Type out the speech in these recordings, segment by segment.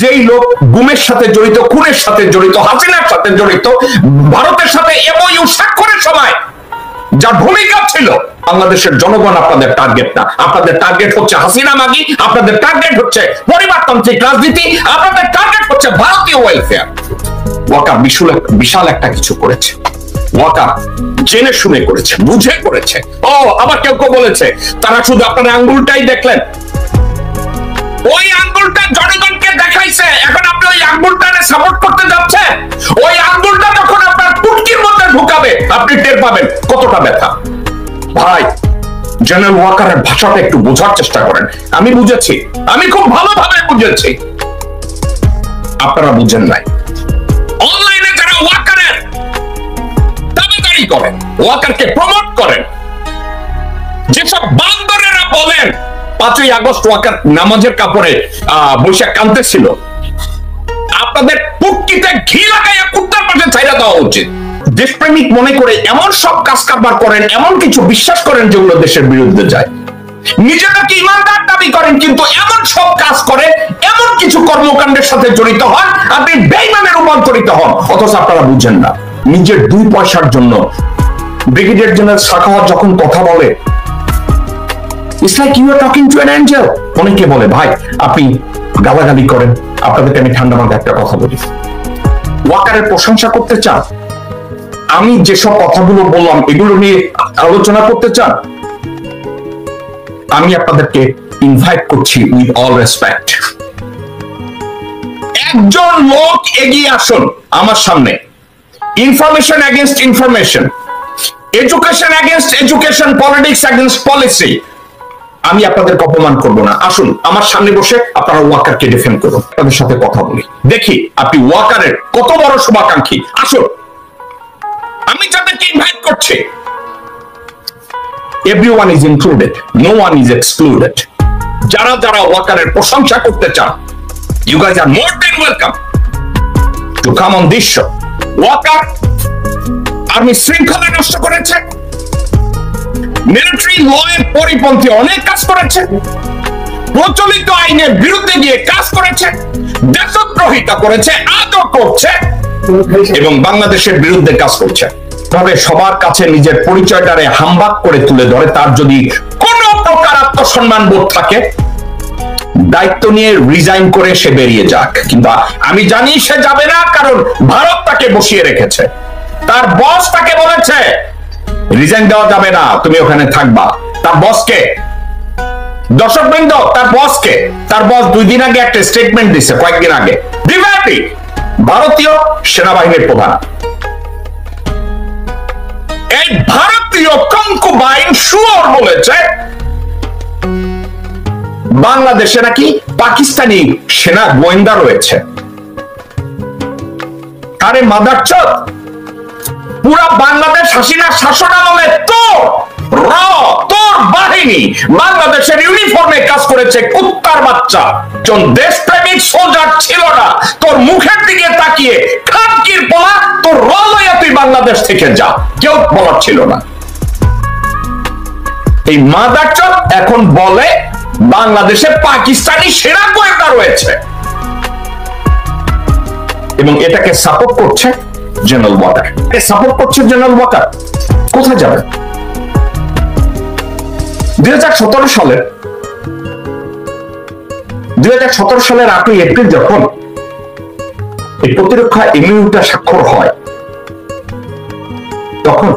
যেই লোক গুমের সাথে জড়িত, খুনের সাথে জড়িত, হাসিনার সাথে জড়িত, ভারতের সাথে এমওইউ স্বাক্ষরের সময় যার ভূমিকা ছিল, বাংলাদেশের জনগণ আপনাদের টার্গেট না। আপনাদের টার্গেট হচ্ছে হাসিনা মাগি, আপনাদের টার্গেট হচ্ছে পরিবারতান্ত্রিক রাজনীতি, আপনাদের টার্গেট হচ্ছে ভারতীয় ওয়েলফেয়ার। ওয়াকার বিশাল একটা কিছু করেছে, ওয়াকার জেনে শুনে করেছে, বুঝে করেছে। ও আবার কেউ কেউ বলেছে তারা শুধু আপনার আঙ্গুলটাই দেখলেন, ওই আঙ্গুলটা জনগণকে দেখাইছে, এখন আপনি ওই আঙ্গুলটাকে সাপোর্ট করতে যাচ্ছেন। ওই আঙ্গুলটা যখন আপনার পুটকির মধ্যে ঢুকাবে আপনি টের পাবেন কতটা ব্যথা। ভাই, জেনারেল ওয়াকারের ভাষাটা একটু বোঝার চেষ্টা করেন। আমি বুঝেছি, আমি খুব ভালোভাবে বুঝেছি, আপনারা বুঝেন নাই। অনলাইনে যারা ওয়াকারের দাবিদারি করেন, ওয়াকারকে প্রমোট করেন, যেসব বান্দরেরা বলেন 5ই আগস্ট ওয়াকার নামাজের কাপড়ে বৈশাখ কাঁদতেছিল, আপনাদের পুটকিতে ঘি লাগাইয়া কুত্তার পাশে ছাইড়া দেওয়া উচিত। দেশপ্রেমিক মনে করে এমন সব কাজ কারবার করেন, এমন কিছু বিশ্বাস করেন যেগুলো দেশের বিরুদ্ধে যায়। নিজেদেরকে ইমানদার দাবি করেন, কিন্তু এমন সব কাজ করে, এমন কিছু কর্মকাণ্ডের সাথে জড়িত হন, আপনি বেঈমানে রূপান্তরিত হন, অথচ আপনারা বুঝেন না। নিজের 2 পয়সার জন্য ব্রিগেডিয়ার জেনারেল সাখাওয়াত যখন কথা বলে, It's like you are talking to an angel. অনেকে বলে ভাই আপনি গালাগালি করেন, আপনাদেরকে আমি ঠান্ডা মাথায় একটা কথা বলি। ওয়াকারের প্রশংসা করতে চান, আমি যেসব কথাগুলো বললাম এগুলো নিয়ে আলোচনা করতে চান, আমি আপনাদেরকে ইনভাইট করছি উইথ অল রেসপেক্ট। একজন লোক এগিয়ে আসুন আমার সামনে, information against information, education against education, politics against policy. আমি আপনাদেরকে অপমান করব না, আসুন আমার সামনে বসে আপনারা ওয়াকারকে ডিফেন্ড করুন, আপনাদের সাথে কথা বলি, দেখি আপনি ওয়াকারের কত বড় শুভাকাঙ্ক্ষী। আসুন, আমি যাদেরকে ইনভাইট করছি, everyone is included, no one is excluded. যারা যারা ওয়াকারের প্রশংসা করতে চান, you guys are more than welcome to come on this show. Waker army শৃঙ্খলা নষ্ট করেছে, মিলিটারি লয়ের পরিপন্থী অনেক কাজ করেছে, প্রচলিত আইনের বিরুদ্ধে গিয়ে কাজ করেছে, দেশদ্রোহিতা করেছে, আদর করছে এবং বাংলাদেশের বিরুদ্ধে কাজ করছে। তবে সবার কাছে নিজের পরিচয়টারে হামবাক করে তুলে ধরে, তার যদি কোনো প্রকার আত্মসম্মান বোধ থাকে, দায়িত্ব নিয়ে রিজাইন করে সে বেরিয়ে যাক। কিন্তু আমি জানি সে যাবে না, কারণ ভারত তাকে বসিয়ে রেখেছে। তার বস তাকে বলেছে রিজাইন দেওয়া যাবে না, তুমি ওখানে থাকবা। তার বসকে, দর্শকবৃন্দ, তার বসকে, তার বস 2 দিন আগে একটা স্টেটমেন্ট দিছে, কয়েকদিন আগে, ভারতীয় সেনাবাহিনীর প্রধান। এই ভারতীয় কঙ্কুবাইন শুয়োর বলেছে বাংলাদেশে নাকি পাকিস্তানি সেনা গোয়েন্দা রয়েছে। আরে মাদারচোদ, পুরা বাংলাদেশ হাসিনার শাসন আমলে তোর বাহিনী বাংলাদেশের ইউনিফর্মে কাজ করেছে, কুত্তার বাচ্চা। কোন দেশপ্রেমিক সোলজার ছিল না তোর মুখের দিকে তাকিয়ে খানকির পোলা তোর রলয়া তুই বাংলাদেশ থেকে যা, কেউ বলার ছিল না। এই মাদারচোদ এখন বলে বাংলাদেশে পাকিস্তানি সেনা গোয়েন্দা রয়েছে এবং এটাকে সাপোর্ট করছে জেনারেল ওয়াকার। সাপোর্ট করছে জেনারেল ওয়াকার, কোথায় যাবে? 2017 সালের 8ই এপ্রিল যখন এই প্রতিরক্ষা এমইউটা স্বাক্ষর হয়, তখন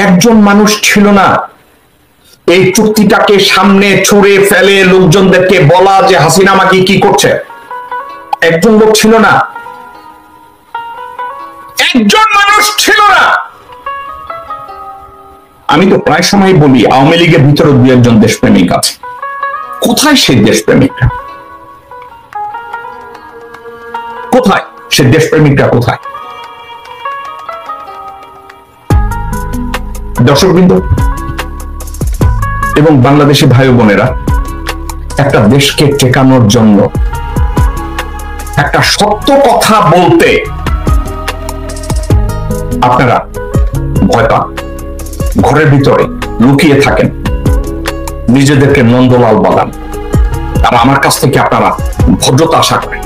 একজন মানুষ ছিল না এই চুক্তিটাকে সামনে ছুঁড়ে ফেলে লোকজনদেরকে বলা যে হাসিনা মাগি কি করছে। একজন লোক ছিল না, একজন মানুষ ছিল না। আমি তো প্রায় সময় বলি আওয়ামী লীগের ভিতরে 2-1 দেশপ্রেমিক আছে, কোথায় সেই দেশপ্রেমিকরা? কোথায় সেই দেশপ্রেমিকরা? কোথায়? দর্শকবৃন্দ এবং বাংলাদেশি ভাই বোনেরা, একটা দেশকে টেকানোর জন্য একটা সত্য কথা বলতে আপনারা ভয় পান, ঘরের ভিতরে লুকিয়ে থাকেন, নিজেদেরকে নন্দলাল বানান, আর আমার কাছ থেকে আপনারা ভদ্রতা আশা করেন।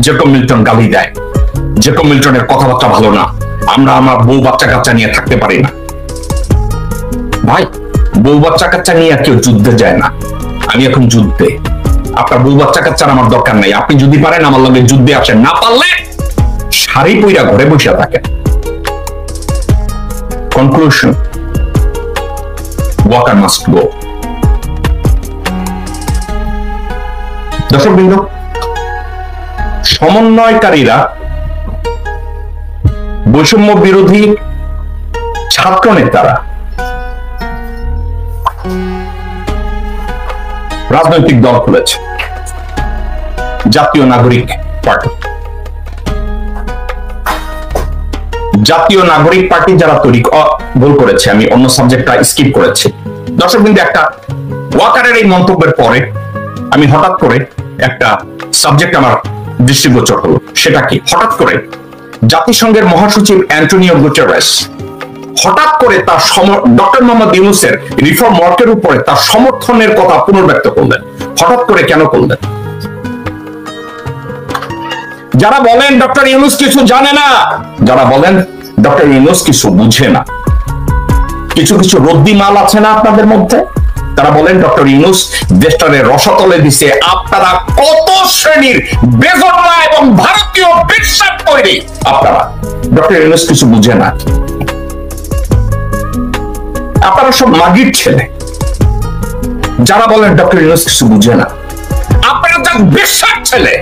জেকব মিল্টন গালি দেয়, জেকব মিল্টনের কথাবার্তা ভালো না, আমরা আমার বউ বাচ্চা কাচ্চা নিয়ে থাকতে পারি না। ভাই, বউ বাচ্চা কাচ্চা নিয়ে কেউ যুদ্ধে যায় না। আমি এখন যুদ্ধে, আপনার বউ বাচ্চা কাচ্চার আমার দরকার নাই। আপনি যদি পারেন আমার লগে যুদ্ধে আসেন, না পারলে শাড়ি পইরা ঘরে বসে থাকেন। Conclusion, Waker must go. দর্শকবৃন্দ, সমন্বয়কারীরা বৈষম্য বিরোধী ছাত্র নেতারা রাজনৈতিক দল খুলেছে, জাতীয় নাগরিক পার্টি। জাতীয় নাগরিক পার্টি যারা তৈরি, ভুল করেছে, আমি অন্য সাবজেক্টটা স্কিপ করেছি। দর্শকবৃন্দ, একটা ওয়াকারের এই মন্তব্যের পরে আমি হঠাৎ করে একটা সাবজেক্ট আমার দৃষ্টিগোচর হলো। সেটা কি? হঠাৎ করে জাতিসংঘের মহাসচিব অ্যান্টোনিও গুটেরেস হঠাৎ করে তার ডক্টর মোহাম্মদ ইউনূসের রিফর্ম ওয়ার্কের উপরে তার সমর্থনের কথা পুনর্ব্যক্ত করলেন। হঠাৎ করে কেন করলেন? যারা বলেন ডক্টর ইউনূস কিছু জানে না, যারা বলেন ডক্টর ইউনূস কিছু বুঝে না, কিছু কিছু রদ্দি মাল আছে না আপনাদের মধ্যে, তারা বলেন ডক্টর ইউনূস দেশটারে রসাতলে দিছে। আপনারা কত শ্রেণীর বেজন্মা এবং ভারতীয় বিশ্বাস তৈরি, আপনারা ডক্টর ইউনূস কিছু বুঝে না। আপনারা সব মাগির ছেলে যারা বলেন ডক্টর ইউনূস কিছু বুঝে না। আপনারা যা বিশ্বাস ছেলে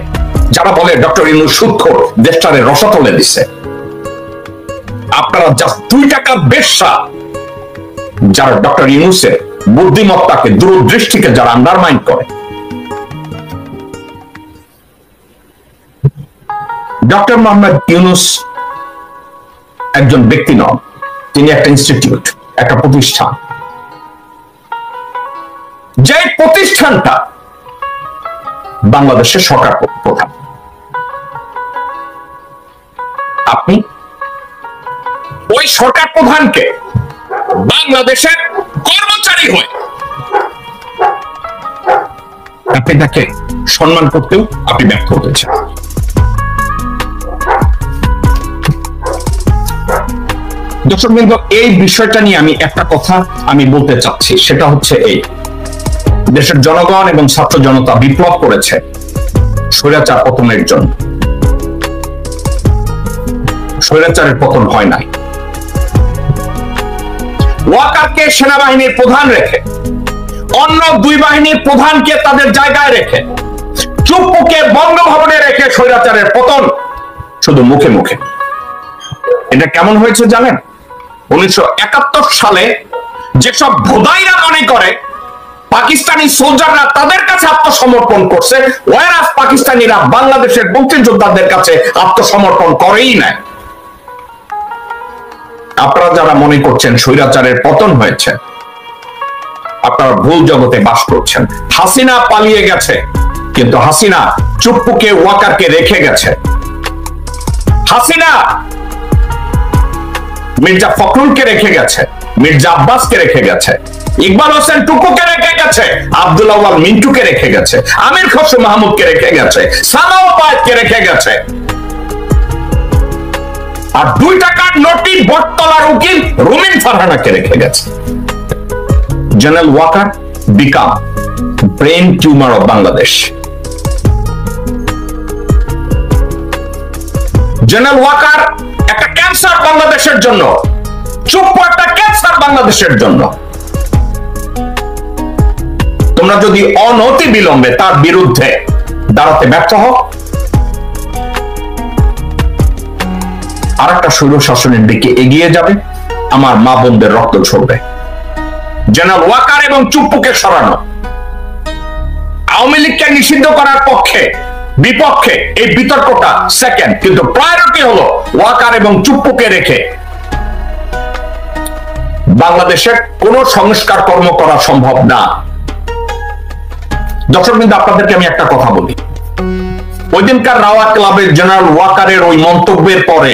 যারা বলে ডক্টর ইউনূস সুদখোর, দেশটারে রসাতলে দিছে। আপনারা যা 2 টাকার বেশ্যা যারা ডক্টর ইউনূসের বুদ্ধিমত্তাকে, দূরদৃষ্টিকে যারা আন্ডারমাইন করে। ডক্টর মোহাম্মদ ইউনূস একজন ব্যক্তি নন, তিনি একটা ইনস্টিটিউট, একটা প্রতিষ্ঠান। যে প্রতিষ্ঠানটা বাংলাদেশের সরকার প্রধান। আপনি ওই সরকার প্রধানকে বাংলাদেশের কর্মচারী হয়ে আপনি তাকে সম্মান করতেও আপনি ব্যর্থ হয়েছেন। দর্শকবৃন্দ, এই বিষয়টা নিয়ে আমি একটা কথা আমি বলতে চাচ্ছি, সেটা হচ্ছে এই দেশের জনগণ এবং ছাত্র জনতা বিপ্লব করেছে স্বৈরাচার পতনের জন্য। স্বৈরাচারের পতন হয় নাই। ওয়াকারকে সেনাবাহিনীর প্রধান রেখে, অন্য 2 বাহিনীর প্রধানকে তাদের জায়গায় রেখে, চুপ্পুকে বঙ্গভবনে রেখে স্বৈরাচারের পতন শুধু মুখে মুখে। এটা কেমন হয়েছে জানেন? 1971 সালে যেসব ভোদাইরা মনে করে পাকিস্তানি সোলজাররা তাদের কাছে আত্মসমর্পণ করছে, ওয়ারাস পাকিস্তানিরা বাংলাদেশের মুক্তিযোদ্ধাদের কাছে আত্মসমর্পণ করেই নাই। আপনারা যারা মনে করছেন স্বৈরাচারের পতন হয়েছে, আপনারা ভুল জগতে বাস করছেন। হাসিনা পালিয়ে গেছে, কিন্তু হাসিনা চুপ্পুকে, ওয়াকারকে রেখে গেছে। হাসিনা মির্জা ফখরুলকে রেখে গেছে, মির্জা আব্বাসকে রেখে গেছে, ইকবাল হোসেন টুকুকে রেখে গেছে, আব্দুল আওয়াল মিন্টুকে রেখে গেছে, আমির খসরু মাহমুদকে রেখে গেছে, সামাও পায়েদকে রেখে গেছে। আর 2 টাকার নোটির বটতলার উকিল রুমিন ফারহানাকে রেখে গেছে। General Waker become brain tumour of Bangladesh. General Waker একটা ক্যান্সার বাংলাদেশের জন্য, চুপ্পু একটা ক্যান্সার বাংলাদেশের জন্য। তোমরা যদি অনতি বিলম্বে তার বিরুদ্ধে দাঁড়াতে ব্যর্থ হও, আর একটা স্বৈর শাসনের দিকে এগিয়ে যাবে, আমার মা বোনদের রক্ত ঝরবে। জেনারেল ওয়াকার এবং চুপ্পুকে সরানো, আওয়ামী লীগকে নিষিদ্ধ করার পক্ষে বিপক্ষে এই বিতর্কটা সেকেন্ড, কিন্তু প্রায়োরিটি হলো ওয়াকার এবং চুপ্পুকে রেখে বাংলাদেশের কোন সংস্কার কর্ম করা সম্ভব না। দর্শকবৃন্দ, আপনাদেরকে আমি একটা কথা বলি, ওই দিনকার রাওয়া ক্লাবের জেনারেল ওয়াকারের ওই মন্তব্যের পরে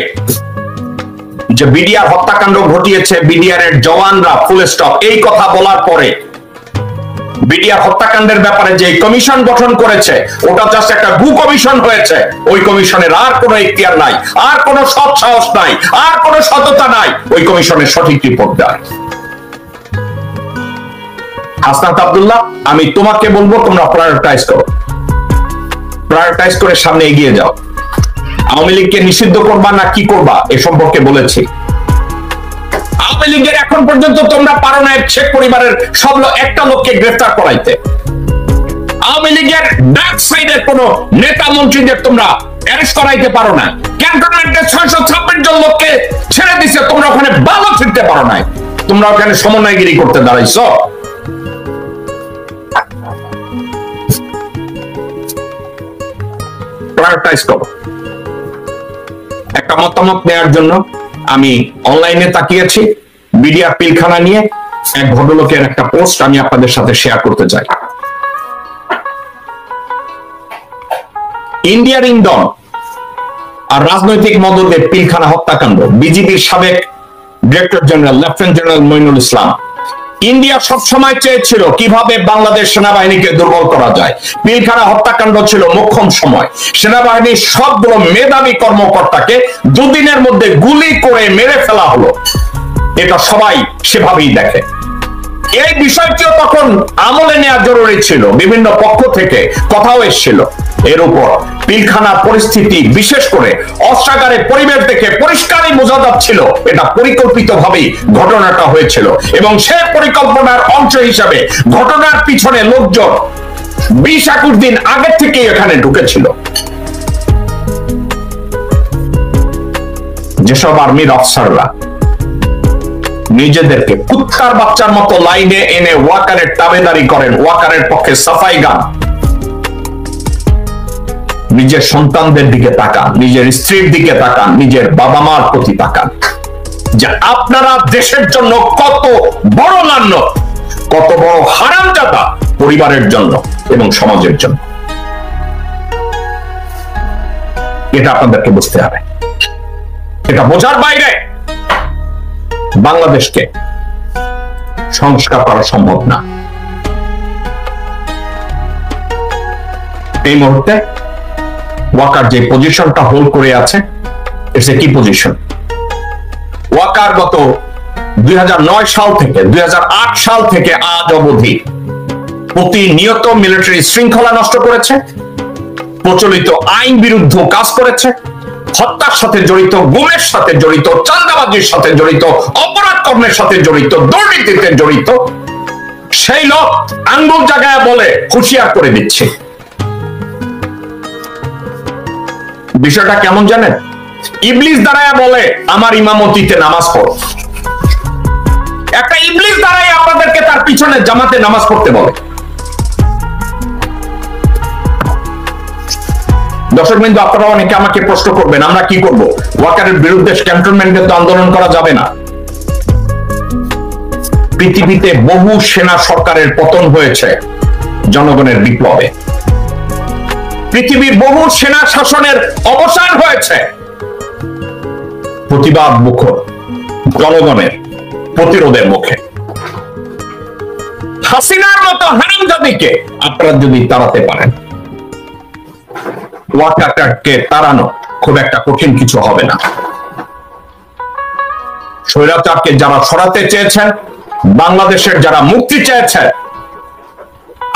যে বিডিআর হত্যাকাণ্ড ঘটিয়েছে, বিডিআর এর জওয়ানরা ফুল স্টপ, এই কথা বলার পরে বিডিআর হত্যাকাণ্ডের ব্যাপারে যে কমিশন গঠন করেছে ওটা জাস্ট একটা গু কমিশন হয়েছে। ওই কমিশনের আর কোনো এখতিয়ার নাই, আর কোনো সৎ সাহস নাই, আর কোনো সততা নাই ওই কমিশনের সঠিক রিপোর্ট দেয়। হাসনাত আব্দুল্লাহ, আমি তোমাকে বলবো তোমরা প্রায়োরিটাইজ করো, প্রায়োরিটাইজ করে সামনে এগিয়ে যাও। আওয়ামী লীগকে নিষিদ্ধ করবা না কি করবা এ সম্পর্কে বলেছি। আওয়ামী লীগের এখন পর্যন্ত তোমরা পারো না শেখ পরিবারের সব একটা লোককে গ্রেফতার করাইতে। আওয়ামী লীগের ডার্ক সাইডের কোন নেতা মন্ত্রীদের তোমরা অ্যারেস্ট করাইতে পারো না। ক্যান্টনমেন্টের 626 জন লোককে ছেড়ে দিছে, তোমরা ওখানে বালও ফিরতে পারো না। তোমরা ওখানে সমন্বয়গিরি করতে দাঁড়াইছো। প্রায়োরিটাইজ করো। একটা মতামত নেওয়ার জন্য আমি অনলাইনে তাকিয়েছি, বিডিআর পিলখানা নিয়ে এক ভদ্রলোকের একটা পোস্ট আমি আপনাদের সাথে শেয়ার করতে চাই। ইন্ডিয়ার ইন্দন আর রাজনৈতিক মদদে পিলখানা হত্যাকাণ্ড। বিজিবির সাবেক director general lieutenant general Moinul Islam. India সবসময় চেয়েছিল কিভাবে বাংলাদেশ সেনাবাহিনীকে দুর্বল করা যায়। পিলখানা হত্যাকাণ্ড ছিল মোক্ষম সময়। সেনাবাহিনীর সবগুলো মেধাবী কর্মকর্তাকে দুদিনের মধ্যে গুলি করে মেরে ফেলা হলো। এটা সবাই সেভাবেই দেখে। এই বিষয়টিও তখন আমলে নেওয়া জরুরি ছিল, বিভিন্ন পক্ষ থেকে কথাও এসেছিল। এর উপর পিলখানার পরিস্থিতি, বিশেষ করে অস্ত্রাগারের পরিবেশ দেখে পরিষ্কারই বোঝা যাচ্ছিল এটা পরিকল্পিতভাবেই ঘটনাটা হয়েছিল, এবং সে পরিকল্পনার অংশ হিসাবে ঘটনার পিছনে লোকজন 20-21 দিন আগে থেকেই এখানে ঢুকেছিল। যেসব আর্মির অফিসাররা নিজেদেরকে কুত্তার বাচ্চার মতো লাইনে এনে ওয়াকারের তাবেদারি করেন, ওয়াকারের পক্ষে সাফাই গান, নিজের সন্তানদের দিকে তাকান, নিজের স্ত্রীর দিকে তাকান, নিজের বাবা মার প্রতি তাকান, যে আপনারা দেশের জন্য কত বড় লাঞ্ছনা, কত বড় হারামজাদা পরিবারের জন্য এবং সমাজের জন্য। এটা আপনাদেরকে বুঝতে হবে। এটা বোঝার বাইরে বাংলাদেশকে সংস্কার করা সম্ভব না। এই মুহূর্তে ওয়াকার যে পজিশনটা হোল্ড করে আছে, ইটস এ কি পজিশন। ওয়াকার গত 2009 সাল থেকে 2008 সাল থেকে আজ অবধি প্রতিনিয়ত মিলিটারি শৃঙ্খলা নষ্ট করেছে, প্রচলিত আইন বিরুদ্ধ কাজ করেছে, হত্যার সাথে জড়িত, গুমের সাথে জড়িত, চাঁদাবাজির সাথে জড়িত, অপরাধ কর্মের সাথে জড়িত, দুর্নীতিতে জড়িত। সেই লোক আঙ্গুল জায়গায় বলে হুঁশিয়ার করে দিচ্ছে। বিষয়টা কেমন জানেন? ইবলিস দাঁড়ায় বলে আমার ইমামতিতে নামাজ পড়ো। একটা ইবলিস দাঁড়ায় আপনাদেরকে তার পিছনে জামাতে নামাজ পড়তে বলে। দর্শক বিন্দু, আপনারা অনেকে আমাকে প্রশ্ন করবেন আমরা কি করব? ওয়াকারের বিরুদ্ধে ক্যান্টনমেন্টে তো আন্দোলন করা যাবে না। পৃথিবীতে বহু সেনা সরকারের পতন হয়েছে জনগণের বিপ্লবে। পৃথিবীর বহু সেনা শাসনের অবসান হয়েছে প্রতিবাদ মুখর জনগণের প্রতিরোধের মুখে। হাসিনার মতো হারামজাদিকে আপনারা যদি তাড়াতে পারেন, ওয়াকারকে তাড়ানো খুব একটা কঠিন কিছু হবে না। স্বৈরাচারকে যারা সরাতে চেয়েছেন, বাংলাদেশের যারা মুক্তি চেয়েছেন,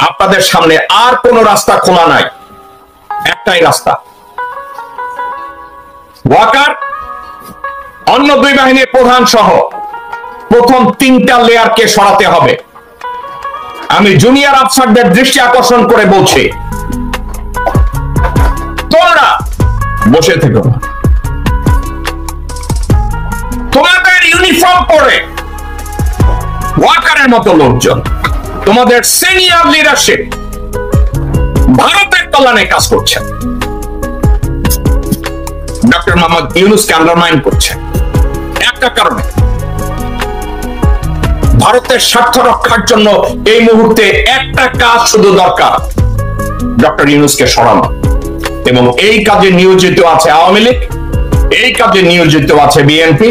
আপনাদের সামনে আর কোন রাস্তা খোলা নাই, একটাই রাস্তা। ওয়াকার, অন্য দুই বাহিনীর প্রধান সহ প্রথম 3টা লেয়ারকে সরাতে হবে। আমি জুনিয়র আফসারদের দৃষ্টি আকর্ষণ করে বলছি, তোমরা বসে থেকো না। তোমাদের ইউনিফর্ম পরে ওয়াকারের মতো লোকজন, তোমাদের সিনিয়র লিডারশিপ ভারতের কল্যাণে কাজ করছে, ডক্টর মোহাম্মদ ইউনূসকে আন্ডারমাইন করছে। একটা কারণে, ভারতের স্বার্থ রক্ষার জন্য এই মুহূর্তে একটা কাজ শুধু দরকার, ডক্টর ইউনূসকে সরানো। এবং এই কাজে নিয়োজিত আছে আওয়ামী লীগ, এই কাজে নিয়োজিত আছে বিএনপি,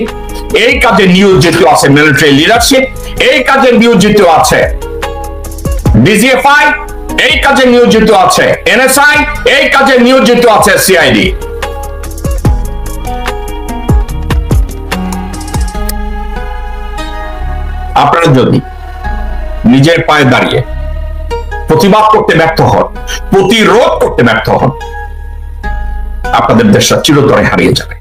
এই কাজে নিয়োজিত আছে মিলিটারি লিডারশিপ, এই কাজে নিয়োজিত আছে ডিজিএফআই এই কাজে নিয়োজিত আছে, এনএসআই এই কাজে নিয়োজিত আছে, সিআইডি। আপনারা যদি নিজের পায়ে দাঁড়িয়ে প্রতিবাদ করতে ব্যর্থ হন, প্রতিরোধ করতে ব্যর্থ হন, আপনাদের দেশটা চিরতরে হারিয়ে যাবে।